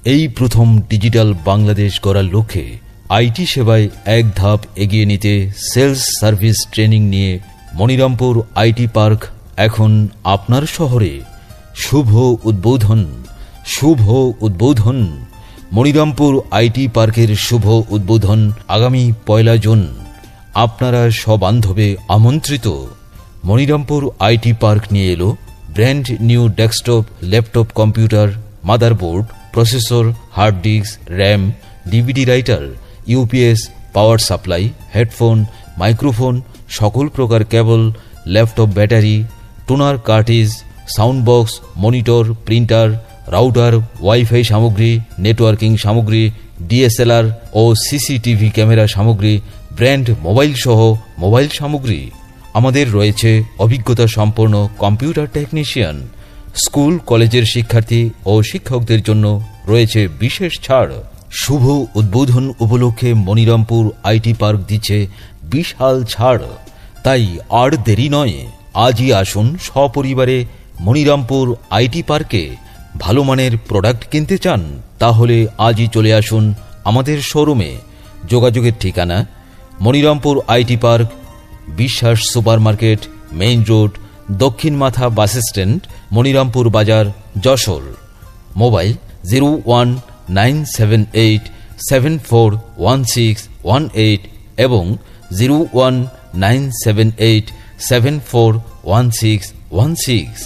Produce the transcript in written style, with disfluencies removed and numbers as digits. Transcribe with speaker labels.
Speaker 1: এই প্রথম ডিজিটাল বাংলাদেশ গড়ার লক্ষ্যে আইটি সেবায় এক ধাপ এগিয়ে নিতে সেলস সার্ভিস ট্রেনিং নিয়ে মনিরামপুর আইটি পার্ক এখন আপনার শহরে। শুভ উদ্বোধন। মনিরামপুর আইটি পার্কের শুভ উদ্বোধন আগামী 1 জুন। আপনারা সবান্ধবে আমন্ত্রিত। মনিরামপুর আইটি পার্ক নিয়ে এলো brand new desktop, laptop, computer, motherboard, processor, hard disk, RAM, DVD writer, UPS, power supply, headphone, microphone, সকল প্রকার cable, laptop battery, toner cartridge, sound box, monitor, printer, router, wifi সামগ্রী, networking সামগ্রী, DSLR ও CCTV camera সামগ্রী, brand mobile সহ mobile সামগ্রী। আমাদের রয়েছে অভিজ্ঞতা সম্পন্ন কম্পিউটার টেকনিশিয়ান। স্কুল কলেজের শিক্ষার্থী ও শিক্ষকদের জন্য রয়েছে বিশেষ ছাড়। শুভ উদ্বোধন উপলক্ষে মনিরামপুর আইটি পার্ক দিচ্ছে বিশাল ছাড়। তাই আর দেরি নয়, আজই আসুন সপরিবারে মনিরামপুর আইটি পার্কে। ভালো মানের প্রোডাক্ট কিনতে চান তাহলে আজই চলে আসুন আমাদের শোরুমে। যোগাযোগের ঠিকানা মনিরামপুর আইটি পার্ক, বিশ্বাস সুপারমার্কেট, মেইন রোড, দক্ষিণ মাথা বাস স্ট্যান্ড, মনিরামপুর বাজার, যশোর। মোবাইল 01978741618 এবং 01978741616।